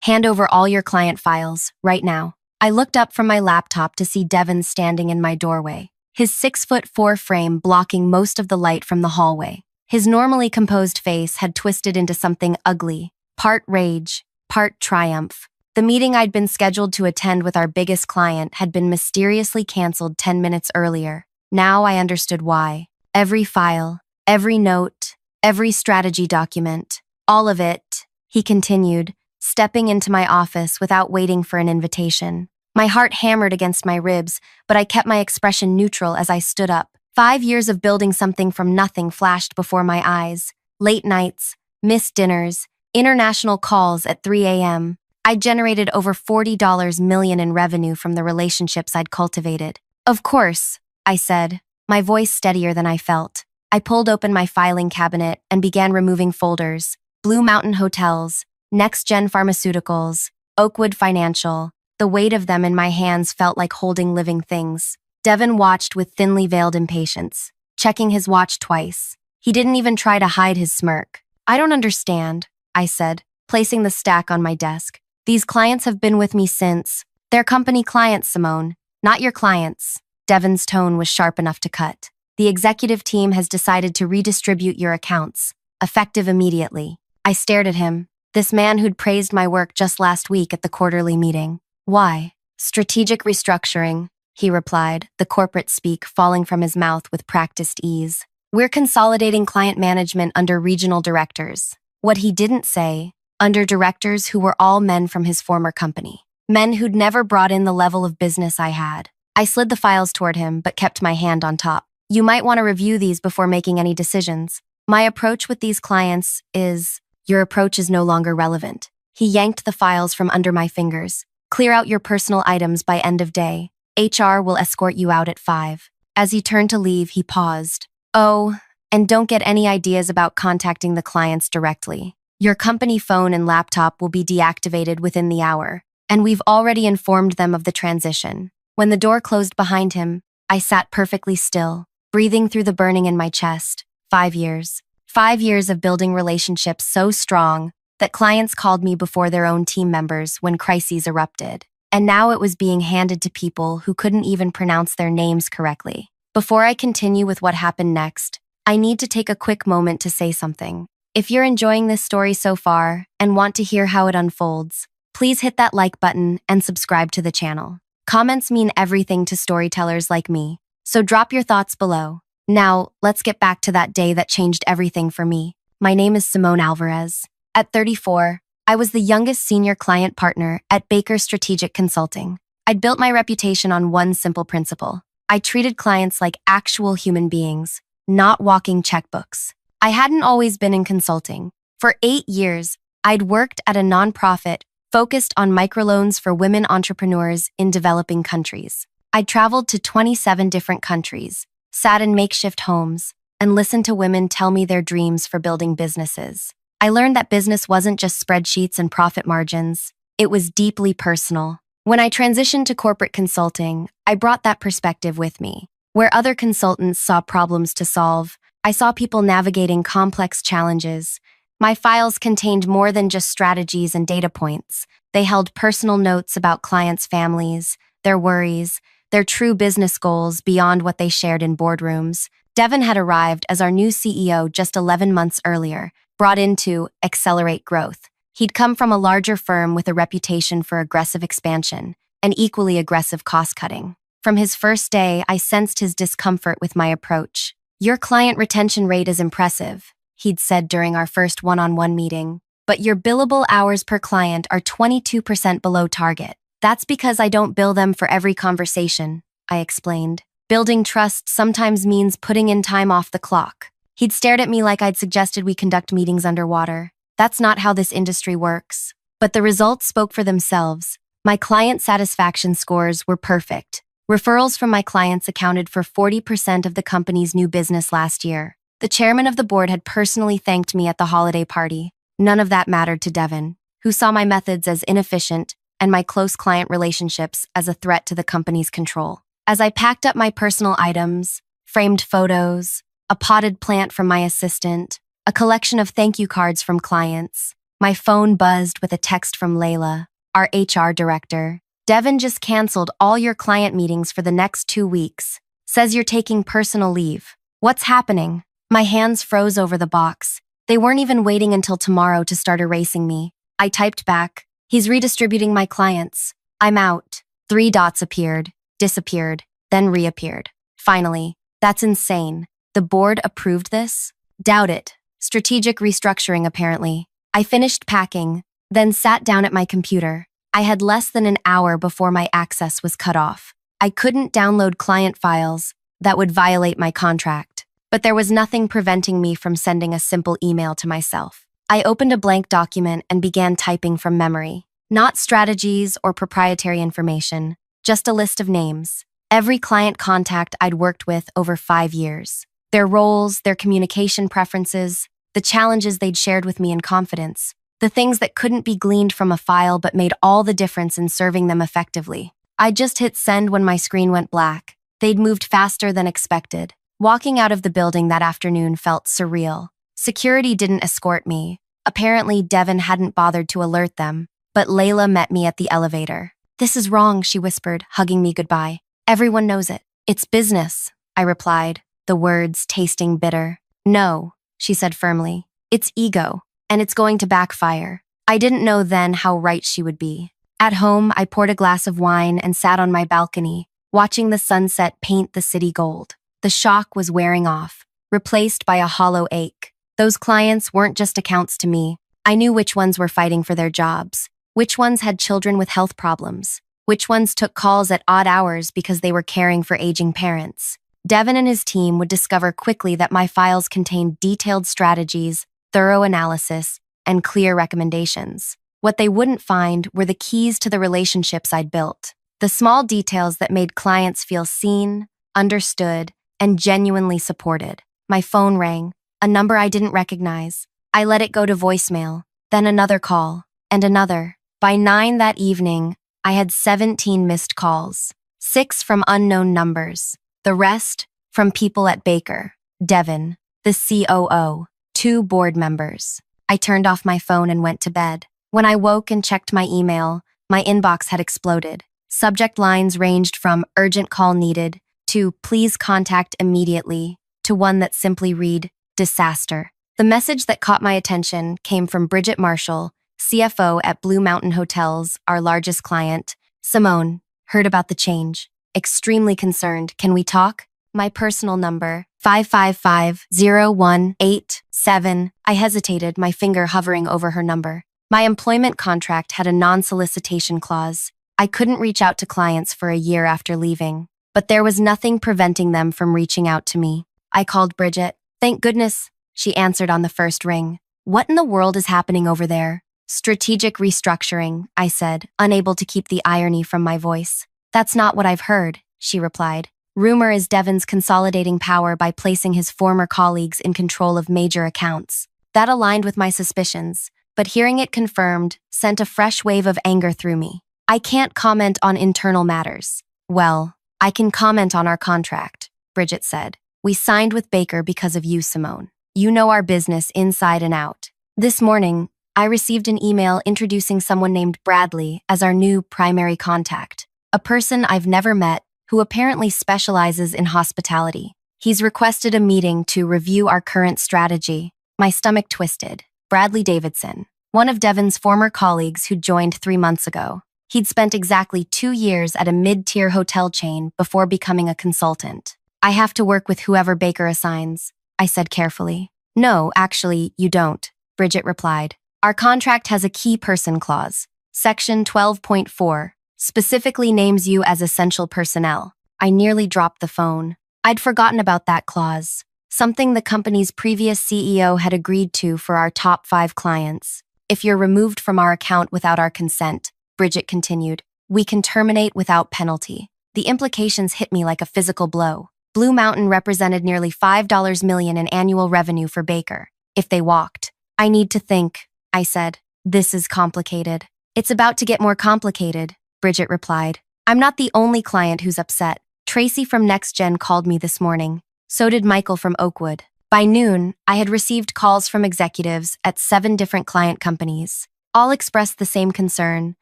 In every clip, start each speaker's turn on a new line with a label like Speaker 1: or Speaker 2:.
Speaker 1: Hand over all your client files, right now. I looked up from my laptop to see Devin standing in my doorway, his 6'4" frame blocking most of the light from the hallway. His normally composed face had twisted into something ugly, part rage, part triumph. The meeting I'd been scheduled to attend with our biggest client had been mysteriously canceled 10 minutes earlier. Now I understood why. Every file, every note, every strategy document, all of it, he continued, stepping into my office without waiting for an invitation. My heart hammered against my ribs, but I kept my expression neutral as I stood up. 5 years of building something from nothing flashed before my eyes. Late nights, missed dinners, international calls at 3 a.m. I'd generated over $40 million in revenue from the relationships I'd cultivated. Of course, I said, my voice steadier than I felt. I pulled open my filing cabinet and began removing folders. Blue Mountain Hotels, Next Gen Pharmaceuticals, Oakwood Financial. The weight of them in my hands felt like holding living things. Devin watched with thinly veiled impatience, checking his watch twice. He didn't even try to hide his smirk. I don't understand, I said, placing the stack on my desk. These clients have been with me since. They're company clients, Simone, not your clients. Devin's tone was sharp enough to cut. The executive team has decided to redistribute your accounts, effective immediately. I stared at him, this man who'd praised my work just last week at the quarterly meeting. Why? Strategic restructuring, he replied, the corporate speak falling from his mouth with practiced ease. We're consolidating client management under regional directors. What he didn't say, under directors who were all men from his former company. Men who'd never brought in the level of business I had. I slid the files toward him, but kept my hand on top. You might want to review these before making any decisions. My approach with these clients is, your approach is no longer relevant. He yanked the files from under my fingers. Clear out your personal items by end of day. HR will escort you out at 5. As he turned to leave, he paused. Oh, and don't get any ideas about contacting the clients directly. Your company phone and laptop will be deactivated within the hour, and we've already informed them of the transition. When the door closed behind him, I sat perfectly still, breathing through the burning in my chest. 5 years. 5 years of building relationships so strong that clients called me before their own team members when crises erupted. And now it was being handed to people who couldn't even pronounce their names correctly. Before I continue with what happened next, I need to take a quick moment to say something. If you're enjoying this story so far and want to hear how it unfolds, please hit that like button and subscribe to the channel. Comments mean everything to storytellers like me, so drop your thoughts below. Now, let's get back to that day that changed everything for me. My name is Simone Alvarez. At 34, I was the youngest senior client partner at Baker Strategic Consulting. I'd built my reputation on one simple principle. I treated clients like actual human beings, not walking checkbooks. I hadn't always been in consulting. For 8 years, I'd worked at a nonprofit focused on microloans for women entrepreneurs in developing countries. I'd traveled to 27 different countries, sat in makeshift homes, and listened to women tell me their dreams for building businesses. I learned that business wasn't just spreadsheets and profit margins. It was deeply personal. When I transitioned to corporate consulting, I brought that perspective with me. Where other consultants saw problems to solve, I saw people navigating complex challenges. My files contained more than just strategies and data points. They held personal notes about clients' families, their worries, their true business goals beyond what they shared in boardrooms. Devin had arrived as our new CEO just 11 months earlier, brought in to accelerate growth. He'd come from a larger firm with a reputation for aggressive expansion and equally aggressive cost-cutting. From his first day, I sensed his discomfort with my approach. Your client retention rate is impressive, he'd said during our first one-on-one meeting, but your billable hours per client are 22% below target. That's because I don't bill them for every conversation, I explained. Building trust sometimes means putting in time off the clock. He'd stared at me like I'd suggested we conduct meetings underwater. That's not how this industry works. But the results spoke for themselves. My client satisfaction scores were perfect. Referrals from my clients accounted for 40% of the company's new business last year. The chairman of the board had personally thanked me at the holiday party. None of that mattered to Devin, who saw my methods as inefficient and my close client relationships as a threat to the company's control. As I packed up my personal items, framed photos, a potted plant from my assistant, a collection of thank you cards from clients, My phone buzzed with a text from Layla, our HR director. Devin just canceled all your client meetings for the next 2 weeks. Says you're taking personal leave. What's happening? My hands froze over the box. They weren't even waiting until tomorrow to start erasing me. I typed back, he's redistributing my clients. I'm out. 3 dots appeared, disappeared, then reappeared. Finally, that's insane. The board approved this? Doubt it. Strategic restructuring, apparently. I finished packing, then sat down at my computer. I had less than an hour before my access was cut off. I couldn't download client files that would violate my contract, but there was nothing preventing me from sending a simple email to myself. I opened a blank document and began typing from memory. Not strategies or proprietary information, just a list of names. Every client contact I'd worked with over 5 years. Their roles, their communication preferences, the challenges they'd shared with me in confidence. The things that couldn't be gleaned from a file but made all the difference in serving them effectively. I just hit send when my screen went black. They'd moved faster than expected. Walking out of the building that afternoon felt surreal. Security didn't escort me. Apparently, Devin hadn't bothered to alert them, but Layla met me at the elevator. "This is wrong," she whispered, hugging me goodbye. "Everyone knows it. It's business," I replied, the words tasting bitter. "No," she said firmly. "It's ego, and it's going to backfire." I didn't know then how right she would be. At home, I poured a glass of wine and sat on my balcony, watching the sunset paint the city gold. The shock was wearing off, replaced by a hollow ache. Those clients weren't just accounts to me. I knew which ones were fighting for their jobs, which ones had children with health problems, which ones took calls at odd hours because they were caring for aging parents. Devin and his team would discover quickly that my files contained detailed strategies, thorough analysis, and clear recommendations. What they wouldn't find were the keys to the relationships I'd built, the small details that made clients feel seen, understood, and genuinely supported. My phone rang, a number I didn't recognize. I let it go to voicemail, then another call, and another. By 9 that evening, I had 17 missed calls, 6 from unknown numbers, the rest from people at Baker, Devin, the COO, 2 board members. I turned off my phone and went to bed. When I woke and checked my email, my inbox had exploded. Subject lines ranged from "urgent call needed" to "please contact immediately" to one that simply read "disaster." The message that caught my attention came from Bridget Marshall, CFO at Blue Mountain Hotels, our largest client. "Simone, heard about the change. Extremely concerned. Can we talk?" My personal number, 555-0187. I hesitated, my finger hovering over her number. My employment contract had a non-solicitation clause. I couldn't reach out to clients for a year after leaving, but there was nothing preventing them from reaching out to me. I called Bridget. "Thank goodness," she answered on the first ring. "What in the world is happening over there?" "Strategic restructuring," I said, unable to keep the irony from my voice. "That's not what I've heard," she replied. "Rumor is Devin's consolidating power by placing his former colleagues in control of major accounts." That aligned with my suspicions, but hearing it confirmed sent a fresh wave of anger through me. "I can't comment on internal matters." "Well, I can comment on our contract," Bridget said. "We signed with Baker because of you, Simone. You know our business inside and out." This morning, I received an email introducing someone named Bradley as our new primary contact, a person I've never met who apparently specializes in hospitality. He's requested a meeting to review our current strategy. My stomach twisted. Bradley Davidson, one of Devin's former colleagues who joined 3 months ago. He'd spent exactly 2 years at a mid-tier hotel chain before becoming a consultant. "I have to work with whoever Baker assigns," I said carefully. "No, actually, you don't," Bridget replied. "Our contract has a key person clause. Section 12.4 specifically names you as essential personnel." I nearly dropped the phone. I'd forgotten about that clause, something the company's previous CEO had agreed to for our top 5 clients. "If you're removed from our account without our consent," Bridget continued, "we can terminate without penalty." The implications hit me like a physical blow. Blue Mountain represented nearly $5 million in annual revenue for Baker. If they walked, "I need to think," I said. "This is complicated." "It's about to get more complicated," Bridget replied. "I'm not the only client who's upset. Tracy from NextGen called me this morning. So did Michael from Oakwood. By noon, I had received calls from executives at 7 different client companies. All expressed the same concern.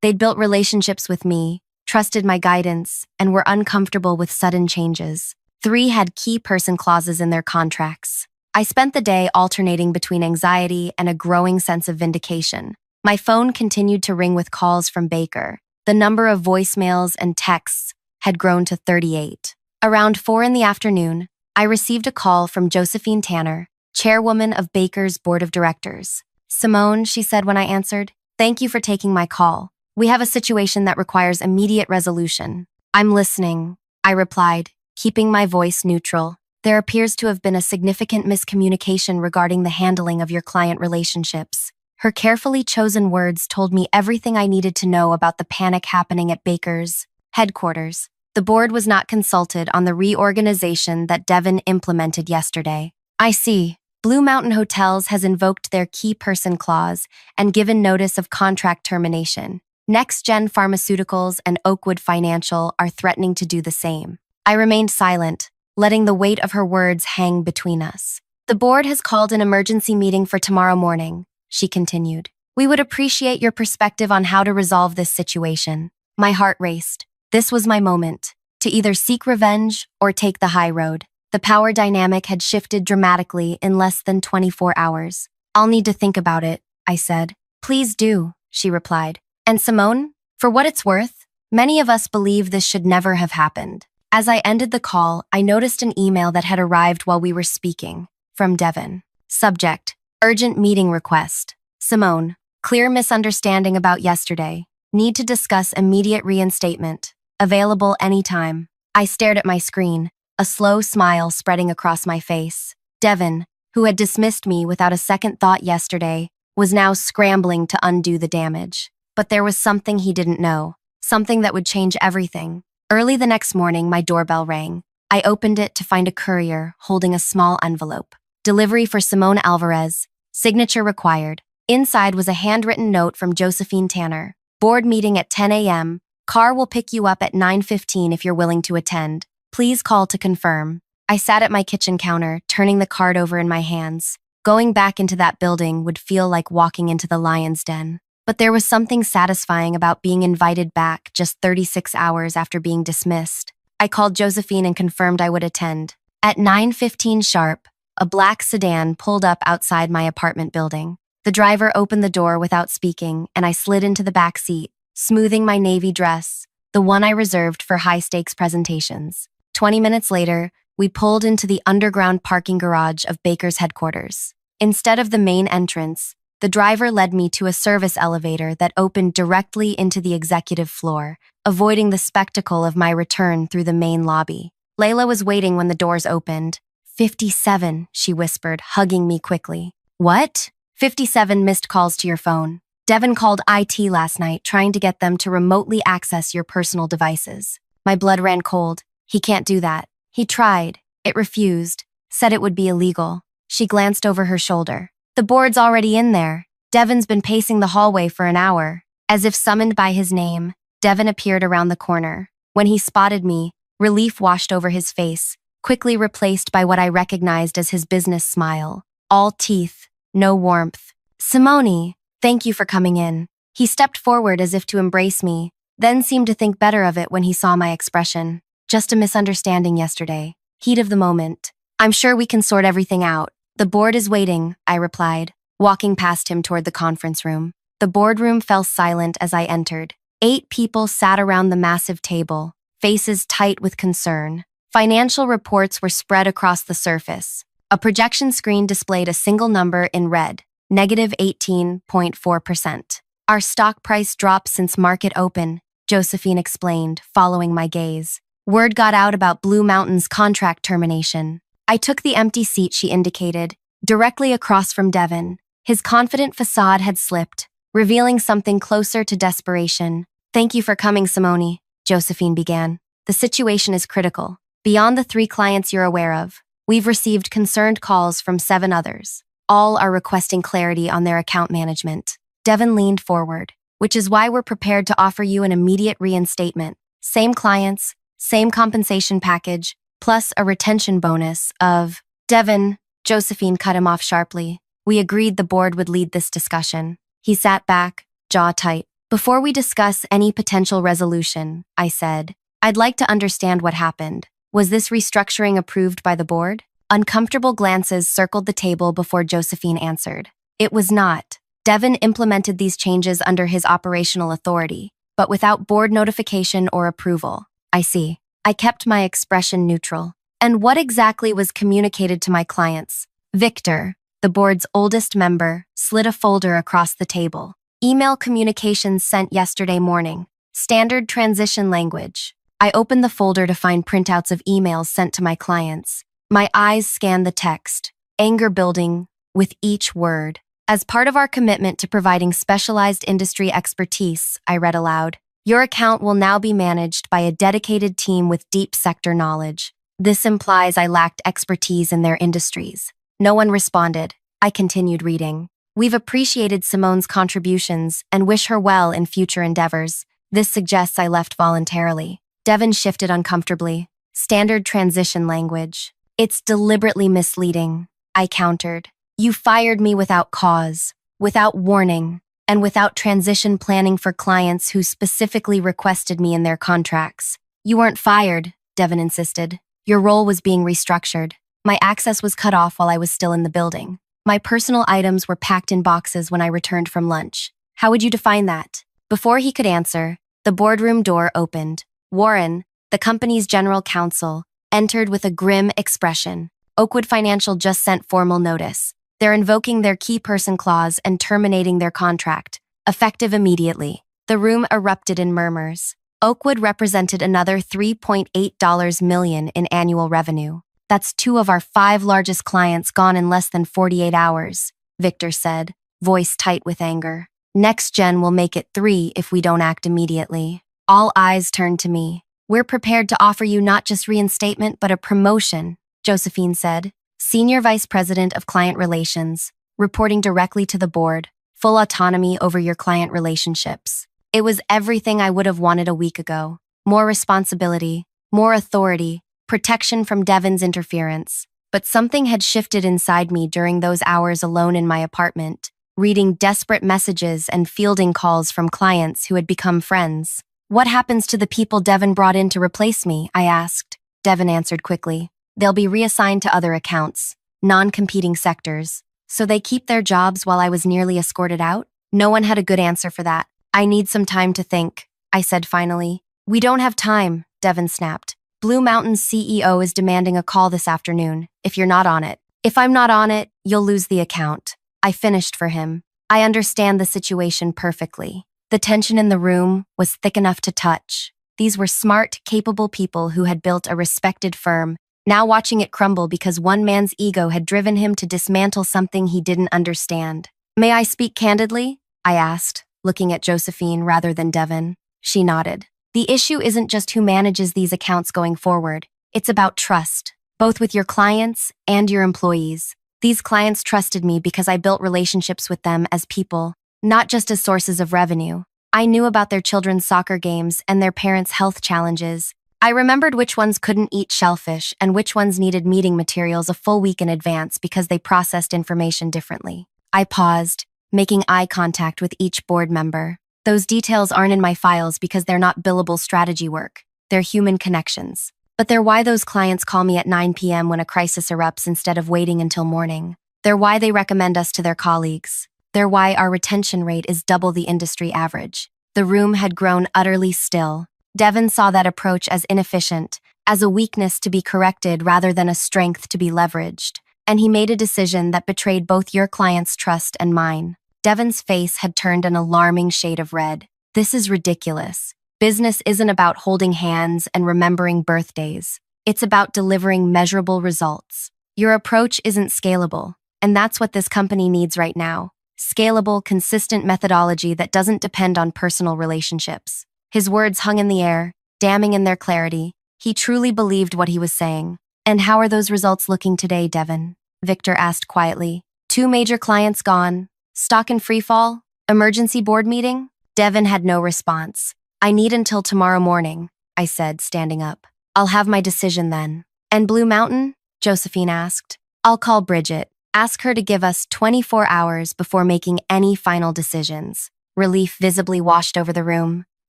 Speaker 1: They'd built relationships with me, trusted my guidance, and were uncomfortable with sudden changes. 3 had key person clauses in their contracts. I spent the day alternating between anxiety and a growing sense of vindication. My phone continued to ring with calls from Baker. The number of voicemails and texts had grown to 38. Around 4 in the afternoon, I received a call from Josephine Tanner, chairwoman of Baker's board of directors. "Simone," she said when I answered, "thank you for taking my call. We have a situation that requires immediate resolution." "I'm listening," I replied, keeping my voice neutral. "There appears to have been a significant miscommunication regarding the handling of your client relationships." Her carefully chosen words told me everything I needed to know about the panic happening at Baker's headquarters. The board was not consulted on the reorganization that Devon implemented yesterday. "I see. Blue Mountain Hotels has invoked their key person clause and given notice of contract termination. Next-Gen Pharmaceuticals and Oakwood Financial are threatening to do the same." I remained silent, letting the weight of her words hang between us. "The board has called an emergency meeting for tomorrow morning," she continued. "We would appreciate your perspective on how to resolve this situation." My heart raced. This was my moment, to either seek revenge or take the high road. The power dynamic had shifted dramatically in less than 24 hours. "I'll need to think about it," I said. "Please do," she replied. "And Simone, for what it's worth, many of us believe this should never have happened." As I ended the call, I noticed an email that had arrived while we were speaking, from Devon. Subject: Urgent meeting request. Simone, clear misunderstanding about yesterday. Need to discuss immediate reinstatement. Available anytime. I stared at my screen, a slow smile spreading across my face. Devon, who had dismissed me without a second thought yesterday, was now scrambling to undo the damage. But there was something he didn't know, something that would change everything. Early the next morning, my doorbell rang. I opened it to find a courier holding a small envelope. Delivery for Simone Alvarez. Signature required. Inside was a handwritten note from Josephine Tanner. Board meeting at 10 a.m. Car will pick you up at 9:15 if you're willing to attend. Please call to confirm. I sat at my kitchen counter, turning the card over in my hands. Going back into that building would feel like walking into the lion's den. But there was something satisfying about being invited back just 36 hours after being dismissed. I called Josephine and confirmed I would attend. At 9:15 sharp, a black sedan pulled up outside my apartment building. The driver opened the door without speaking, and I slid into the back seat, smoothing my navy dress, the one I reserved for high-stakes presentations. 20 minutes later, we pulled into the underground parking garage of Baker's headquarters. Instead of the main entrance, the driver led me to a service elevator that opened directly into the executive floor, avoiding the spectacle of my return through the main lobby. Layla was waiting when the doors opened. 57, she whispered, hugging me quickly. "What?" 57 missed calls to your phone. Devon called IT last night, trying to get them to remotely access your personal devices. My blood ran cold. "He can't do that." "He tried. It refused. Said it would be illegal." She glanced over her shoulder. "The board's already in there. Devon's been pacing the hallway for an hour." As if summoned by his name, Devon appeared around the corner. When he spotted me, relief washed over his face, quickly replaced by what I recognized as his business smile. All teeth, no warmth. "Simone, thank you for coming in." He stepped forward as if to embrace me, then seemed to think better of it when he saw my expression. "Just a misunderstanding yesterday. Heat of the moment. I'm sure we can sort everything out." "The board is waiting," I replied, walking past him toward the conference room. The boardroom fell silent as I entered. 8 people sat around the massive table, faces tight with concern. Financial reports were spread across the surface. A projection screen displayed a single number in red, negative 18.4%. "Our stock price dropped since market open," Josephine explained, following my gaze. "Word got out about Blue Mountain's contract termination." I took the empty seat she indicated, directly across from Devon. His confident facade had slipped, revealing something closer to desperation. "Thank you for coming, Simone," Josephine began. "The situation is critical. Beyond the 3 clients you're aware of, we've received concerned calls from 7 others. All are requesting clarity on their account management." Devon leaned forward. "Which is why we're prepared to offer you an immediate reinstatement. Same clients, same compensation package, plus a retention bonus of..." Devon, Josephine cut him off sharply. We agreed the board would lead this discussion. He sat back, jaw tight. Before we discuss any potential resolution, I said, I'd like to understand what happened. Was this restructuring approved by the board? Uncomfortable glances circled the table before Josephine answered. It was not. Devin implemented these changes under his operational authority, but without board notification or approval. I see. I kept my expression neutral. And what exactly was communicated to my clients? Victor, the board's oldest member, slid a folder across the table. Email communications sent yesterday morning. Standard transition language. I opened the folder to find printouts of emails sent to my clients. My eyes scanned the text, anger building with each word. As part of our commitment to providing specialized industry expertise, I read aloud, your account will now be managed by a dedicated team with deep sector knowledge. This implies I lacked expertise in their industries. No one responded. I continued reading. We've appreciated Simone's contributions and wish her well in future endeavors. This suggests I left voluntarily. Devin shifted uncomfortably. Standard transition language. It's deliberately misleading, I countered. You fired me without cause, without warning, and without transition planning for clients who specifically requested me in their contracts. You weren't fired, Devin insisted. Your role was being restructured. My access was cut off while I was still in the building. My personal items were packed in boxes when I returned from lunch. How would you define that? Before he could answer, the boardroom door opened. Warren, the company's general counsel, entered with a grim expression. Oakwood Financial just sent formal notice. They're invoking their key person clause and terminating their contract, effective immediately. The room erupted in murmurs. Oakwood represented another $3.8 million in annual revenue. That's 2 of our 5 largest clients gone in less than 48 hours, Victor said, voice tight with anger. Next Gen will make it 3 if we don't act immediately. All eyes turned to me. We're prepared to offer you not just reinstatement, but a promotion, Josephine said. Senior Vice President of Client Relations, reporting directly to the board, full autonomy over your client relationships. It was everything I would have wanted a week ago. More responsibility, more authority, protection from Devin's interference. But something had shifted inside me during those hours alone in my apartment, reading desperate messages and fielding calls from clients who had become friends. What happens to the people Devin brought in to replace me? I asked. Devin answered quickly. They'll be reassigned to other accounts, non-competing sectors. So they keep their jobs while I was nearly escorted out? No one had a good answer for that. I need some time to think, I said finally. We don't have time, Devin snapped. Blue Mountain's CEO is demanding a call this afternoon, if you're not on it. If I'm not on it, you'll lose the account. I finished for him. I understand the situation perfectly. The tension in the room was thick enough to touch. These were smart, capable people who had built a respected firm, now watching it crumble because one man's ego had driven him to dismantle something he didn't understand. May I speak candidly? I asked, looking at Josephine rather than Devin. She nodded. The issue isn't just who manages these accounts going forward. It's about trust, both with your clients and your employees. These clients trusted me because I built relationships with them as people, not just as sources of revenue. I knew about their children's soccer games and their parents' health challenges. I remembered which ones couldn't eat shellfish and which ones needed meeting materials a full week in advance because they processed information differently. I paused, making eye contact with each board member. Those details aren't in my files because they're not billable strategy work. They're human connections. But they're why those clients call me at 9 p.m. when a crisis erupts instead of waiting until morning. They're why they recommend us to their colleagues. They're why our retention rate is double the industry average. The room had grown utterly still. Devin saw that approach as inefficient, as a weakness to be corrected rather than a strength to be leveraged. And he made a decision that betrayed both your client's trust and mine. Devin's face had turned an alarming shade of red. This is ridiculous. Business isn't about holding hands and remembering birthdays. It's about delivering measurable results. Your approach isn't scalable, and that's what this company needs right now. Scalable, consistent methodology that doesn't depend on personal relationships. His words hung in the air, damning in their clarity. He truly believed what he was saying. And how are those results looking today, Devin? Victor asked quietly. 2 major clients gone. Stock in freefall? Emergency board meeting? Devin had no response. I need until tomorrow morning, I said, standing up. I'll have my decision then. And Blue Mountain? Josephine asked. I'll call Bridget. Ask her to give us 24 hours before making any final decisions. Relief visibly washed over the room.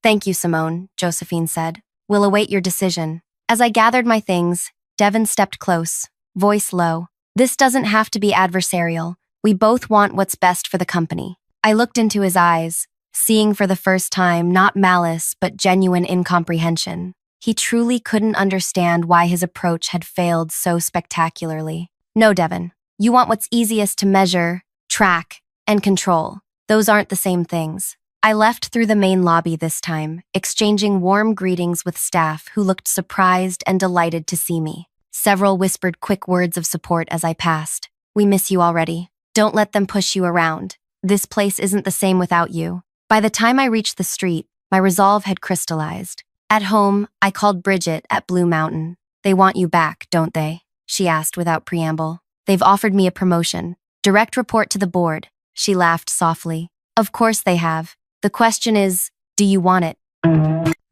Speaker 1: Thank you, Simone, Josephine said. We'll await your decision. As I gathered my things, Devin stepped close, voice low. This doesn't have to be adversarial. We both want what's best for the company. I looked into his eyes, seeing for the first time not malice but genuine incomprehension. He truly couldn't understand why his approach had failed so spectacularly. No, Devin. You want what's easiest to measure, track, and control. Those aren't the same things. I left through the main lobby this time, exchanging warm greetings with staff who looked surprised and delighted to see me. Several whispered quick words of support as I passed. We miss you already. Don't let them push you around. This place isn't the same without you. By the time I reached the street, my resolve had crystallized. At home, I called Bridget at Blue Mountain. They want you back, don't they? She asked without preamble. They've offered me a promotion. Direct report to the board. She laughed softly. Of course they have. The question is, do you want it?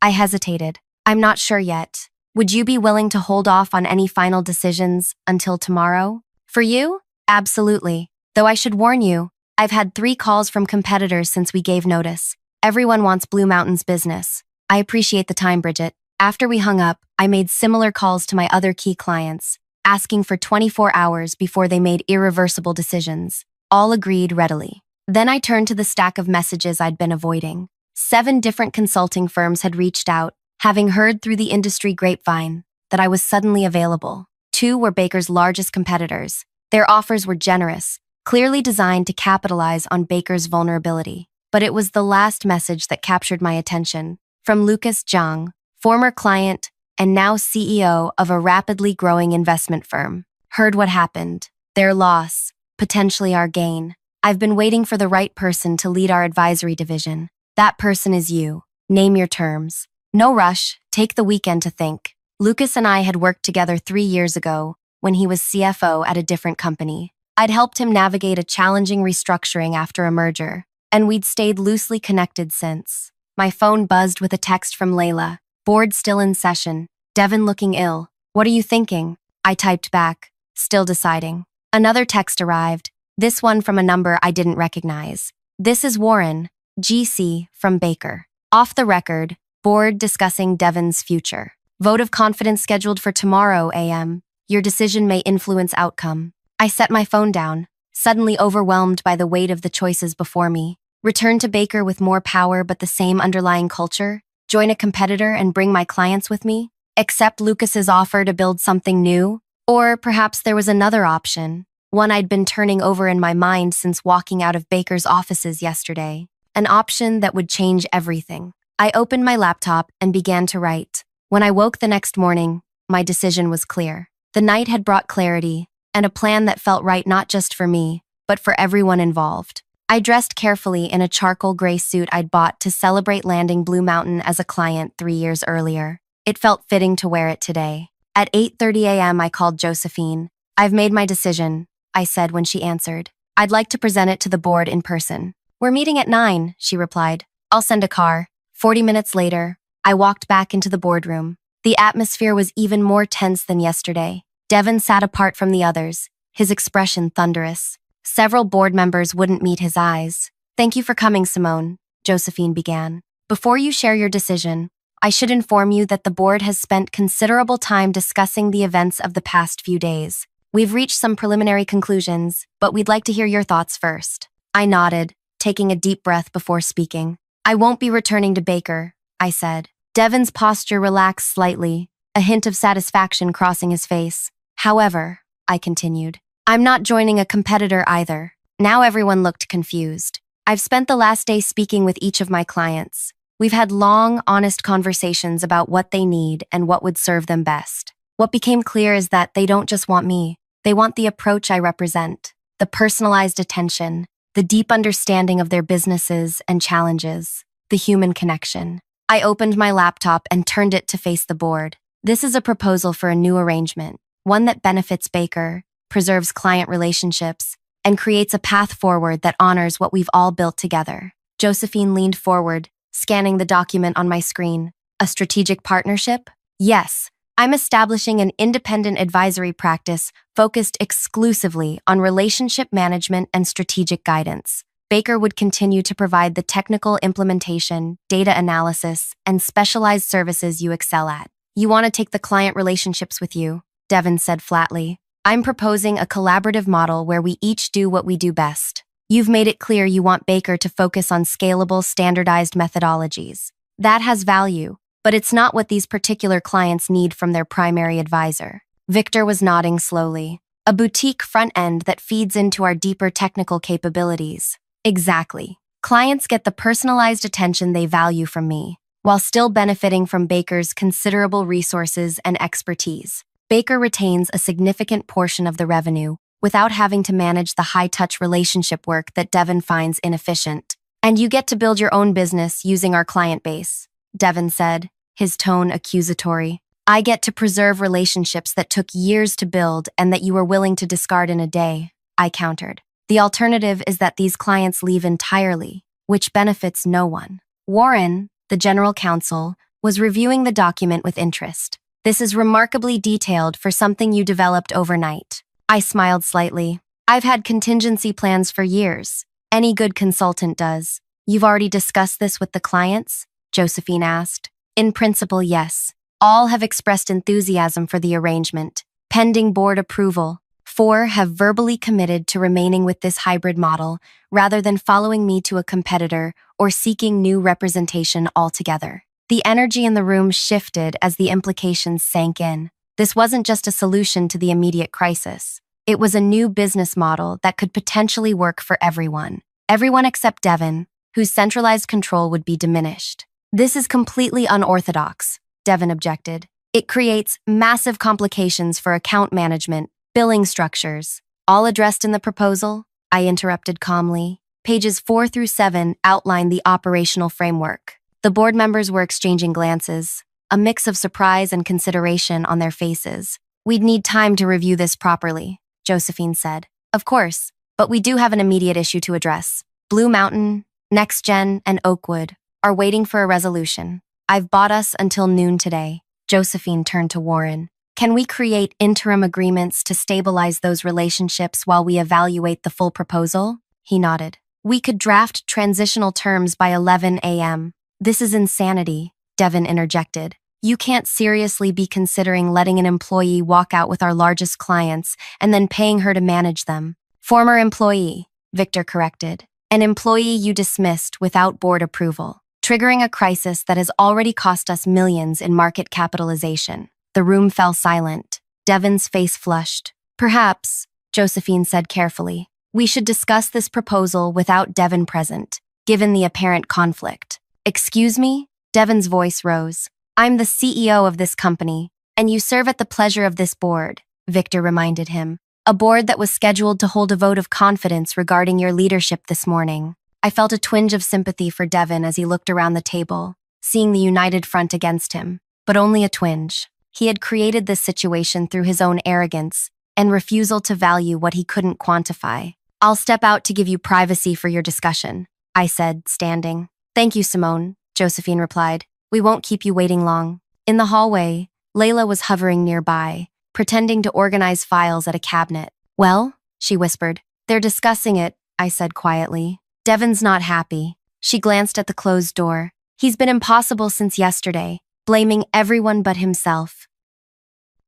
Speaker 1: I hesitated. I'm not sure yet. Would you be willing to hold off on any final decisions until tomorrow? For you? Absolutely. Though I should warn you, I've had 3 calls from competitors since we gave notice. Everyone wants Blue Mountain's business. I appreciate the time, Bridget. After we hung up, I made similar calls to my other key clients, asking for 24 hours before they made irreversible decisions. All agreed readily. Then I turned to the stack of messages I'd been avoiding. 7 different consulting firms had reached out, having heard through the industry grapevine that I was suddenly available. 2 were Baker's largest competitors. Their offers were generous, clearly designed to capitalize on Baker's vulnerability. But it was the last message that captured my attention. From Lucas Zhang, former client and now CEO of a rapidly growing investment firm. Heard what happened. Their loss, potentially our gain. I've been waiting for the right person to lead our advisory division. That person is you. Name your terms. No rush, take the weekend to think. Lucas and I had worked together 3 years ago when he was CFO at a different company. I'd helped him navigate a challenging restructuring after a merger, and we'd stayed loosely connected since. My phone buzzed with a text from Layla. Board still in session. Devin looking ill. What are you thinking? I typed back, still deciding. Another text arrived. This one from a number I didn't recognize. This is Warren, GC, from Baker. Off the record, board discussing Devin's future. Vote of confidence scheduled for tomorrow a.m. Your decision may influence outcome. I set my phone down, suddenly overwhelmed by the weight of the choices before me. Return to Baker with more power but the same underlying culture? Join a competitor and bring my clients with me? Accept Lucas's offer to build something new? Or perhaps there was another option. One I'd been turning over in my mind since walking out of Baker's offices yesterday. An option that would change everything. I opened my laptop and began to write. When I woke the next morning, my decision was clear. The night had brought clarity, and a plan that felt right not just for me, but for everyone involved. I dressed carefully in a charcoal gray suit I'd bought to celebrate landing Blue Mountain as a client 3 years earlier. It felt fitting to wear it today. At 8:30 a.m. I called Josephine. I've made my decision, I said when she answered. I'd like to present it to the board in person. We're meeting at 9, she replied. I'll send a car. 40 minutes later, I walked back into the boardroom. The atmosphere was even more tense than yesterday. Devin sat apart from the others, his expression thunderous. Several board members wouldn't meet his eyes. Thank you for coming, Simone, Josephine began. Before you share your decision, I should inform you that the board has spent considerable time discussing the events of the past few days. We've reached some preliminary conclusions, but we'd like to hear your thoughts first. I nodded, taking a deep breath before speaking. I won't be returning to Baker, I said. Devin's posture relaxed slightly, a hint of satisfaction crossing his face. However, I continued, I'm not joining a competitor either. Now everyone looked confused. I've spent the last day speaking with each of my clients. We've had long, honest conversations about what they need and what would serve them best. What became clear is that they don't just want me. They want the approach I represent, the personalized attention, the deep understanding of their businesses and challenges, the human connection. I opened my laptop and turned it to face the board. This is a proposal for a new arrangement, one that benefits Baker, preserves client relationships, and creates a path forward that honors what we've all built together. Josephine leaned forward, scanning the document on my screen. A strategic partnership? Yes, I'm establishing an independent advisory practice focused exclusively on relationship management and strategic guidance. Baker would continue to provide the technical implementation, data analysis, and specialized services you excel at. You want to take the client relationships with you, Devin said flatly. I'm proposing a collaborative model where we each do what we do best. You've made it clear you want Baker to focus on scalable, standardized methodologies. That has value, but it's not what these particular clients need from their primary advisor. Victor was nodding slowly. A boutique front end that feeds into our deeper technical capabilities. Exactly. Clients get the personalized attention they value from me, while still benefiting from Baker's considerable resources and expertise. Baker retains a significant portion of the revenue without having to manage the high-touch relationship work that Devin finds inefficient. And you get to build your own business using our client base, Devin said, his tone accusatory. I get to preserve relationships that took years to build and that you were willing to discard in a day, I countered. The alternative is that these clients leave entirely, which benefits no one. Warren, the general counsel, was reviewing the document with interest. This is remarkably detailed for something you developed overnight. I smiled slightly. I've had contingency plans for years. Any good consultant does. You've already discussed this with the clients? Josephine asked. In principle, yes. All have expressed enthusiasm for the arrangement, pending board approval. 4 have verbally committed to remaining with this hybrid model rather than following me to a competitor or seeking new representation altogether. The energy in the room shifted as the implications sank in. This wasn't just a solution to the immediate crisis. It was a new business model that could potentially work for everyone. Everyone except Devin, whose centralized control would be diminished. This is completely unorthodox, Devin objected. It creates massive complications for account management, billing structures. All addressed in the proposal? I interrupted calmly. Pages 4 through 7 outline the operational framework. The board members were exchanging glances, a mix of surprise and consideration on their faces. We'd need time to review this properly, Josephine said. Of course, but we do have an immediate issue to address. Blue Mountain, NextGen, and Oakwood are waiting for a resolution. I've bought us until noon today. Josephine turned to Warren. Can we create interim agreements to stabilize those relationships while we evaluate the full proposal? He nodded. We could draft transitional terms by 11 a.m. This is insanity, Devin interjected. You can't seriously be considering letting an employee walk out with our largest clients and then paying her to manage them. Former employee, Victor corrected. An employee you dismissed without board approval, triggering a crisis that has already cost us millions in market capitalization. The room fell silent. Devin's face flushed. Perhaps, Josephine said carefully, we should discuss this proposal without Devin present, given the apparent conflict. Excuse me? Devin's voice rose. I'm the CEO of this company, and you serve at the pleasure of this board, Victor reminded him. A board that was scheduled to hold a vote of confidence regarding your leadership this morning. I felt a twinge of sympathy for Devin as he looked around the table, seeing the united front against him, but only a twinge. He had created this situation through his own arrogance and refusal to value what he couldn't quantify. I'll step out to give you privacy for your discussion, I said, standing. Thank you, Simone, Josephine replied. We won't keep you waiting long. In the hallway, Layla was hovering nearby, pretending to organize files at a cabinet. Well, she whispered. They're discussing it, I said quietly. Devin's not happy. She glanced at the closed door. He's been impossible since yesterday, blaming everyone but himself.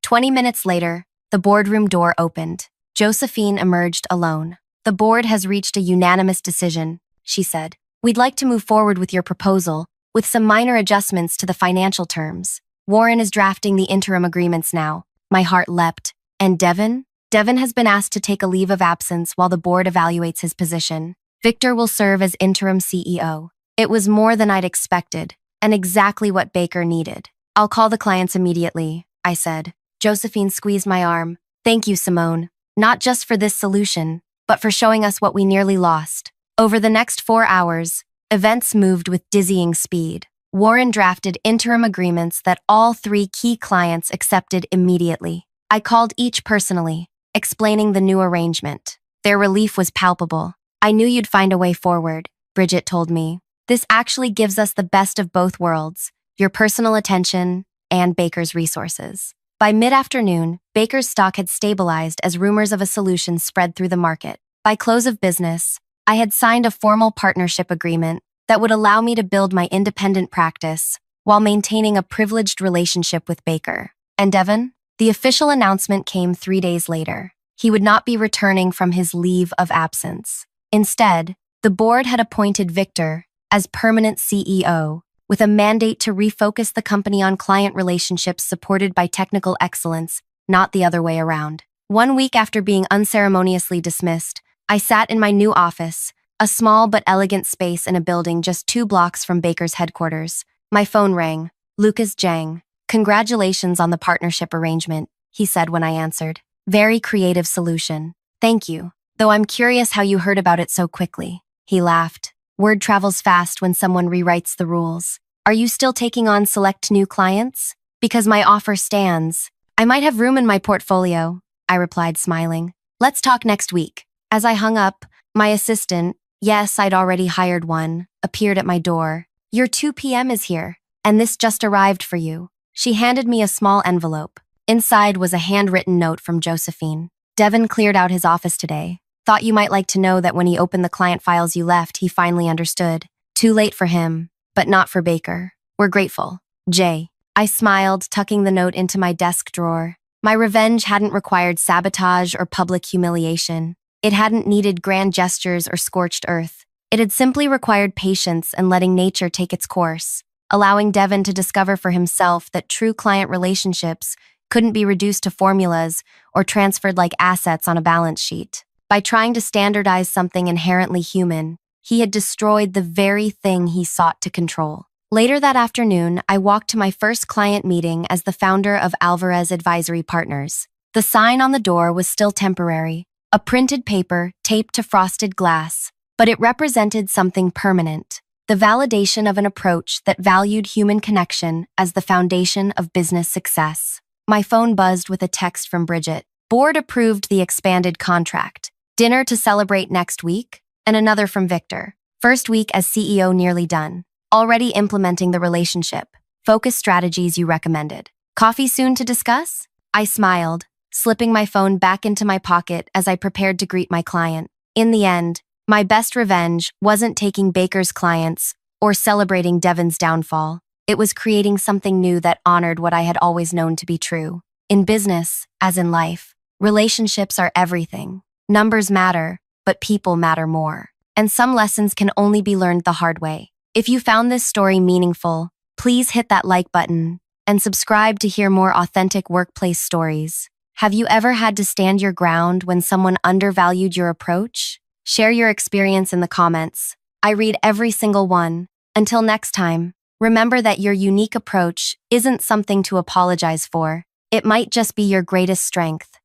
Speaker 1: 20 minutes later, the boardroom door opened. Josephine emerged alone. The board has reached a unanimous decision, she said. We'd like to move forward with your proposal, with some minor adjustments to the financial terms. Warren is drafting the interim agreements now. My heart leapt. And Devin? Devin has been asked to take a leave of absence while the board evaluates his position. Victor will serve as interim CEO. It was more than I'd expected, and exactly what Baker needed. I'll call the clients immediately, I said. Josephine squeezed my arm. Thank you, Simone. Not just for this solution, but for showing us what we nearly lost. Over the next 4 hours, events moved with dizzying speed. Warren drafted interim agreements that all 3 key clients accepted immediately. I called each personally, explaining the new arrangement. Their relief was palpable. I knew you'd find a way forward, Bridget told me. This actually gives us the best of both worlds, your personal attention and Baker's resources. By mid-afternoon, Baker's stock had stabilized as rumors of a solution spread through the market. By close of business, I had signed a formal partnership agreement that would allow me to build my independent practice while maintaining a privileged relationship with Baker. And Devin? The official announcement came 3 days later. He would not be returning from his leave of absence. Instead, the board had appointed Victor as permanent CEO, with a mandate to refocus the company on client relationships supported by technical excellence, not the other way around. 1 week after being unceremoniously dismissed, I sat in my new office, a small but elegant space in a building just 2 blocks from Baker's headquarters. My phone rang. Lucas Zhang. "Congratulations on the partnership arrangement," he said when I answered. "Very creative solution. Thank you. Though I'm curious how you heard about it so quickly." He laughed. "Word travels fast when someone rewrites the rules. Are you still taking on select new clients? Because my offer stands. I might have room in my portfolio," I replied, smiling. "Let's talk next week." As I hung up, my assistant, yes, I'd already hired one, appeared at my door. "Your 2 p.m. is here, and this just arrived for you." She handed me a small envelope. Inside was a handwritten note from Josephine. "Devin cleared out his office today. Thought you might like to know that when he opened the client files you left, he finally understood. Too late for him, but not for Baker. We're grateful. Jay." I smiled, tucking the note into my desk drawer. My revenge hadn't required sabotage or public humiliation. It hadn't needed grand gestures or scorched earth. It had simply required patience and letting nature take its course, allowing Devin to discover for himself that true client relationships couldn't be reduced to formulas or transferred like assets on a balance sheet. By trying to standardize something inherently human, he had destroyed the very thing he sought to control. Later that afternoon, I walked to my first client meeting as the founder of Alvarez Advisory Partners. The sign on the door was still temporary, a printed paper taped to frosted glass, but it represented something permanent, the validation of an approach that valued human connection as the foundation of business success. My phone buzzed with a text from Bridget. Board approved the expanded contract. Dinner to celebrate next week, and another from Victor. First week as CEO nearly done. Already implementing the relationship. Focus strategies you recommended. Coffee soon to discuss? I smiled, slipping my phone back into my pocket as I prepared to greet my client. In the end, my best revenge wasn't taking Baker's clients or celebrating Devin's downfall. It was creating something new that honored what I had always known to be true. In business, as in life, relationships are everything. Numbers matter, but people matter more. And some lessons can only be learned the hard way. If you found this story meaningful, please hit that like button and subscribe to hear more authentic workplace stories. Have you ever had to stand your ground when someone undervalued your approach? Share your experience in the comments. I read every single one. Until next time, remember that your unique approach isn't something to apologize for. It might just be your greatest strength.